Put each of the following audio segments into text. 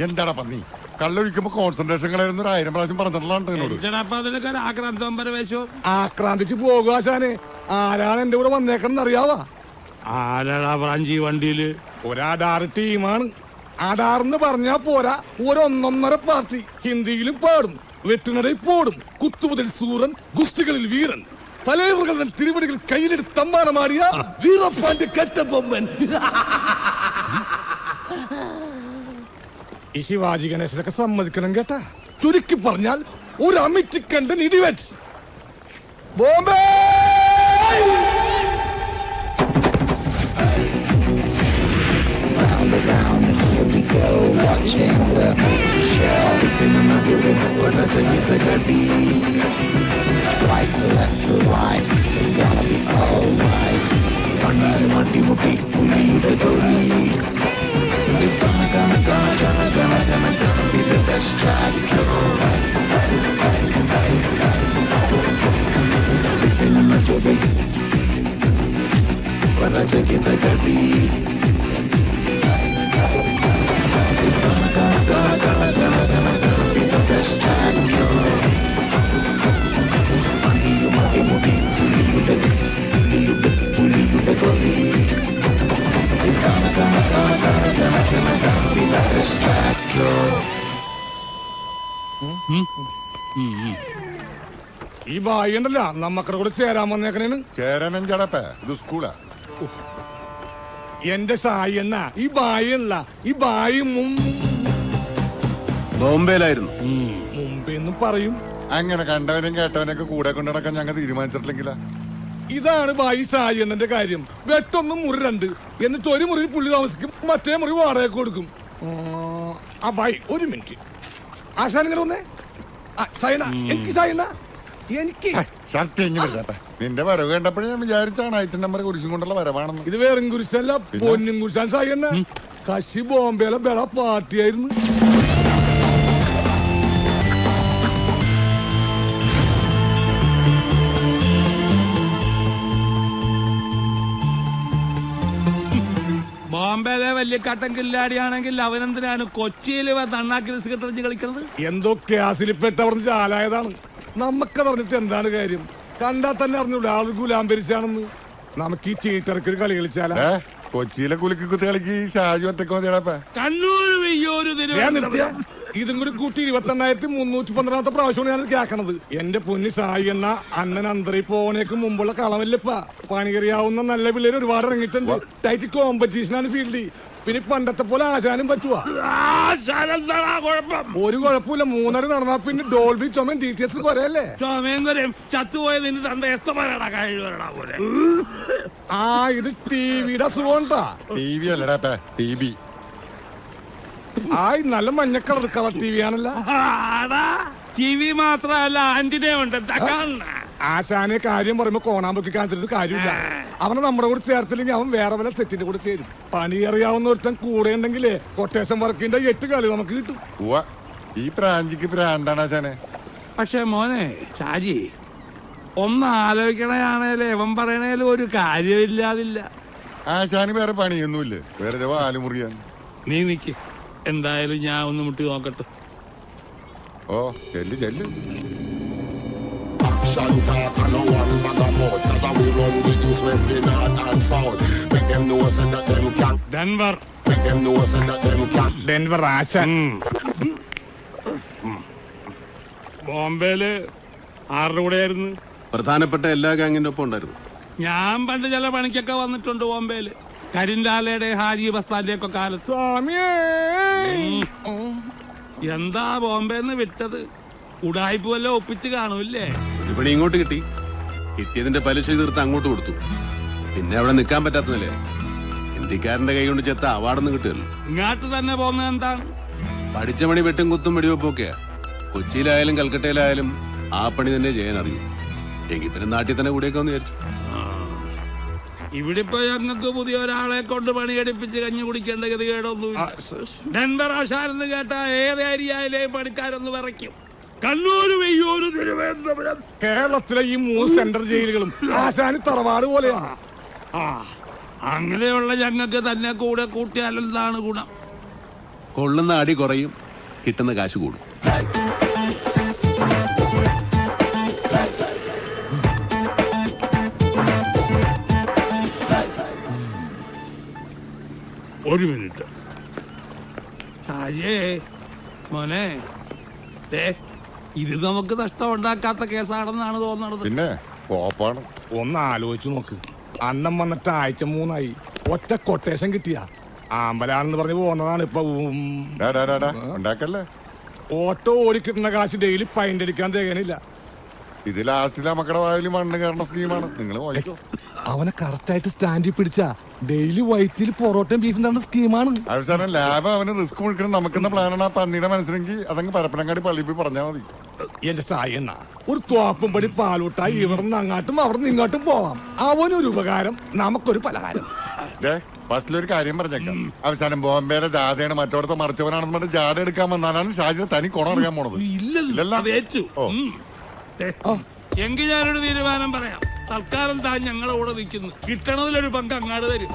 എന്താടാ പന്നി കള്ളൊഴിക്കുമ്പോ കോൺസെൻട്രേഷൻ കളയുന്ന 1000 പ്രാവശ്യം പറഞ്ഞിട്ടുള്ള ആക്രാന്തിച്ച് പോകുക ആശാനെ. ആരാണ് എന്റെ കൂടെ വന്നേക്കണെന്ന് അറിയാവാ? ആരാടാ ബ്രാഞ്ചി വണ്ടിയില്? ഒരാധാറ് ടീമാണ്. ആധാറെന്ന് പറഞ്ഞാ പോരാ, ഒരൊന്നൊന്നര പാർട്ടി. ഹിന്ദിയിലും പാടും, വെട്ടുനടയിൽ പോടും, കുത്തുമുതൽ സൂരൻ, ഗുസ്തികളിൽ വീരൻ, തലവറുകൾ തിരുവടികൾ കയ്യിലെടുത്ത് തമ്മാനമാടിയ വീരപ്പാന്റെ കറ്റബൊമ്മൻ. ഈ ശിവാജി ഗണേശനൊക്കെ സമ്മതിക്കണം കേട്ടാ. ചുരുക്കി പറഞ്ഞാൽ ഒരു അമിറ്റിക്കണ്ടൻ ഇടിവെറ്റ്. Bombay Around and here we go, watching the show. Tripping in the building, but let's get the goodie. Right to left to right, it's gonna be alright. Bunny, muddy, mutti, puli, udadori. It's gonna be the best track. Tripping in the building, but let's get the goodie. Gonna be the best track. Money you mati muti, puli udadori. It's gonna be the best track. ഈ ബായി ഉണ്ടല്ല നമ്മക്കടെ കൂടെ ചേരാൻ വന്നേക്കണേന്. ചേരാനും ചേടപ്പ ഇത് സ്കൂളാ. എന്റെ സായി എന്നാ ഈ ബായി അല്ല, ഈ ബായി ബോംബെയിലായിരുന്നു. മുംബൈന്ന് പറയും. അങ്ങനെ കണ്ടവനും കേട്ടവനൊക്കെ കൂടെ കൊണ്ടു നടക്കാൻ ഞങ്ങൾ തീരുമാനിച്ചിട്ടില്ലെങ്കിലാ. ഇതാണ് ബായി സായി എണ്ണന്റെ കാര്യം. വെട്ടൊന്നും മുറി 2, എന്നിട്ട് ഒരു മുറിയിൽ പുള്ളി താമസിക്കും, മറ്റേ മുറി വാടക കൊടുക്കും. ആ ബായി ഒരു മിനിറ്റ്. ആശാൻ ഇങ്ങനെ വന്നേ. സൈന എനിക്ക് സൈന എനിക്ക് നിന്റെ വരവ് കണ്ടപ്പോഴേ ഞാൻ വിചാരിച്ചാണ് ഐറ്റം നമ്പർ കുരിശും കൊണ്ടുള്ള വരവാണെന്ന്. ഇത് വേറും കുരിശല്ല, പൊന്നും കുരിശാൻ സായിന്ന. കശി ബോംബെയിലെ ബെള പാർട്ടിയായിരുന്നു. ബോംബെയിലെ വലിയ കട്ടൻ കില്ലാടിയാണെങ്കിൽ അവനെന്തിനാണ് കൊച്ചിയിൽ തണ്ണാക്കി സെക്രട്ടറി കളിക്കുന്നത്? എന്തോ ക്യാസിൽപ്പെട്ടവർന്ന് ചാലായതാണ്. നമുക്കതറിഞ്ഞിട്ട് എന്താണ് കാര്യം? കണ്ടാൽ തന്നെ അറിഞ്ഞൂടെ ആൾ ഗുലാംബരിച്ചാണെന്ന്. നമുക്ക് ഈ ചീട്ടിറക്കൊരു കളി കളിച്ചാലാ? കൊച്ചിയിലെ കുലുക്കി കുത്തി കളിക്ക് ഷാജു ഒറ്റക്കോ ചേടാപ്പ. ഇതും കൂടി കൂട്ടി 28,312 പ്രാവശ്യമാണ് ഞാൻ കേൾക്കണത്. എന്റെ പൊന്നി സായി എന്ന അണ്ണൻ അന്തരി പോണേക്ക് മുമ്പുള്ള കളമല്ലപ്പ. പണികറിയാവുന്ന നല്ല പിള്ളേര് ഒരുപാട് ഇറങ്ങിയിട്ടുണ്ട്. ടൈറ്റ് കോമ്പറ്റീഷനാണ് ഫീൽഡിൽ. പിന്നെ പണ്ടത്തെ പോലെ ആശാനും പറ്റുവാ? ഒരു കുഴപ്പമില്ല. 3.5 നടന്നാ പിന്നെ ഡോൾബി ചുമൻ DTS കുറയല്ലേ? ചത്തുപോയതിന് ഇത് ടിവിയുടെ അസുഖണ്ടാ. TV അല്ലടാ TV. നല്ല മഞ്ഞ കളർ TV ആണല്ല. TV മാത്രല്ല ആന്റിനെ ഉണ്ട്. ആശാനെ കാര്യം പറയുമ്പോ കോണാമ്പൊക്കെ കാണിച്ചിട്ട് കാര്യമില്ല. അവനെ നമ്മുടെ കൂടെ ചേർത്തില്ലെങ്കിൽ അവൻ വേറെ വല്ല സെറ്റിന്റെ കൂടെ ചേരും. പണി അറിയാവുന്ന ഒരുത്തൻ കൂടെ ഉണ്ടെങ്കിലേ കൊട്ടേഷൻ വർക്കിന്റെ 8 കളി നമുക്ക് കിട്ടും. ഈ പ്രാഞ്ചിക്ക് പ്രാന്താണ് ആശാനെ. പക്ഷെ മോനെ ഷാജി, ഒന്ന് ആലോചിക്കണയാണേലും എവൻ പറയണേലും ഒരു കാര്യമില്ലാതില്ല. ആശാന് വേറെ പണിയൊന്നുമില്ലേ? വേറെ വാല് മുറിയാൻ. നീ നിക്ക്, എന്തായാലും ഞാൻ ഒന്ന് മുട്ടി നോക്കട്ടെ. ഓ ചെല്ല് ചെല്ല്. ഡെൻവർ ആശാൻ. ബോംബെയില് ആരുടെ കൂടെയായിരുന്നു? പ്രധാനപ്പെട്ട എല്ലാ ഗാങ്ങിന്റെ ഒപ്പം ഉണ്ടായിരുന്നു. ഞാൻ പണ്ട് ചില പണിക്കൊക്കെ വന്നിട്ടുണ്ട് ബോംബെയില്. കരിൻലാലയുടെ ഹാജി ബസ്താന്റെ ഒക്കെ കാലത്ത്. എന്താ ബോംബെന്ന് വിട്ടത്? ഉടായ്പ വല്ല ഒപ്പിച്ച് കാണൂല്ലേ? ഒരു പണി ഇങ്ങോട്ട് കിട്ടി, കിട്ടിയതിന്റെ പലിശ തീർത്ത് അങ്ങോട്ട് കൊടുത്തു. പിന്നെ അവിടെ നിൽക്കാൻ പറ്റാത്തതല്ലേ, ഹിന്ദിക്കാരന്റെ കൈ കൊണ്ട് ചെത്ത അവാർഡൊന്നും കിട്ടുമല്ലോ. ഇങ്ങോട്ട് തന്നെ പോകുന്നത് എന്താണ്? പഠിച്ച പണി വെട്ടും കുത്തും വെടിവെപ്പൊക്കെയാ. കൊച്ചിയിലായാലും കൽക്കട്ടയിലായാലും ആ പണി തന്നെ ചെയ്യാൻ അറിയും. എങ്കിൽ പിന്നെ നാട്ടിൽ തന്നെ കൂടെയൊക്കെ ഒന്ന് വിചാരിച്ചു. ഇവിടെ ഇപ്പൊ ഞങ്ങൾക്ക് പുതിയ ഒരാളെ കൊണ്ട് പണിയെടുപ്പിച്ച് കഞ്ഞി കുടിക്കേണ്ട ഗതികേടൊന്നും. ഡെൻവർ ആശാനെന്ന് കേട്ടാ ഏത് ഏരിയയിലെയും പണിക്കാരൊന്ന് വിറയ്ക്കും. കണ്ണൂര് വെയ്യൂര് തിരുവനന്തപുരം. കേരളത്തിലെ ഈ 3 സെൻട്രൽ ജയിലുകളും ആശാന് തറവാട് പോലെയാണ്. ആ അങ്ങനെയുള്ള ഞങ്ങൾക്ക് തന്നെ കൂടെ കൂട്ടിയാലെന്താണ് ഗുണം? കൊള്ളുന്ന അടി കുറയും, കിട്ടുന്ന കാശ് കൂടും. ഒരു മിനിറ്റ്. അജേ മോനെ, ഇത് നമുക്ക് നഷ്ടമുണ്ടാക്കാത്ത കേസാണെന്നാണ് തോന്നണത്. പിന്നെ കോപ്പാണ്. ഒന്ന് ആലോചിച്ചു നോക്ക്. അന്നം വന്നിട്ട് ആഴ്ച 3 ആയി. ഒറ്റ കൊട്ടേഷൻ കിട്ടിയ ആമ്പലാണെന്ന് പറഞ്ഞ് പോകുന്നതാണ് ഇപ്പൊ. ഉണ്ടാക്കല്ലേ. ഓട്ടോ ഓടിക്കിട്ടുന്ന കാശ് ഡെയിലി പൈൻ്റ് അടിക്കാൻ തികയണില്ല. ഇത് ലാസ്റ്റിലെ മക്കളുടെ വായിൽ മണ്ണ് കയറുന്ന സ്കീമാണ്. നിങ്ങൾ അവനെ കറക്റ്റായിട്ട് സ്റ്റാൻഡിൽ പിടിച്ച ഡെയിലി വൈറ്റിൽ പൊറോട്ടയും ബീഫും തന്ന സ്കീമാണ്. അവസാനം ലാബ് അവന് റിസ്ക് മുഴുക്കണം നമുക്കെന്ന പ്ലാനാണ്. ആ പന്നിയുടെ മനസ്സിലെങ്കിൽ അതങ്ങ് പരപ്പനങ്ങാടി പള്ളിയിൽ പോയി പറഞ്ഞാൽ മതി. എന്റെ സായണ്ണ, ഒരു തോപ്പും പടി പാലൂട്ടായി ഇവിടുന്ന് അങ്ങാട്ടും അവിടുന്ന് ഇങ്ങോട്ടും പോവാം. അവനൊരു ഉപകാരം, നമുക്കൊരു പലഹാരം. ഫസ്റ്റിലൊരു കാര്യം പറഞ്ഞേക്കാം. അവസാനം ബോംബെയിലെ ജാഥയാണ് മറ്റോടത്തെ മറിച്ചവനാണെന്ന് പറഞ്ഞ് ജാഥ എടുക്കാൻ വന്നാലാണ് ഷാജിനെ തനി കുണം അറിയാൻ പോണത്. എങ്കിൽ ഞാനൊരു തീരുമാനം പറയാം. തൽക്കാലം താൻ ഞങ്ങളുടെ കൂടെ നിൽക്കുന്നു. കിട്ടണതിലൊരു പങ്ക് അങ്ങാട് തരും.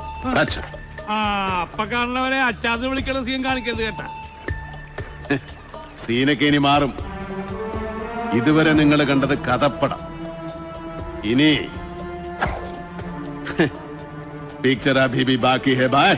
അപ്പൊ കാണുന്നവരെ അച്ചാന്ന് വിളിക്കണ സീൻ കാണിക്കരുത് കേട്ടാ. സീനൊക്കെ ഇനി മാറും. ഇതുവരെ നിങ്ങൾ കണ്ടത് കഥപ്പടം. ഇനി പിക്ചർ അഭി ഭി ബാക്കി ഹെ ബായ്.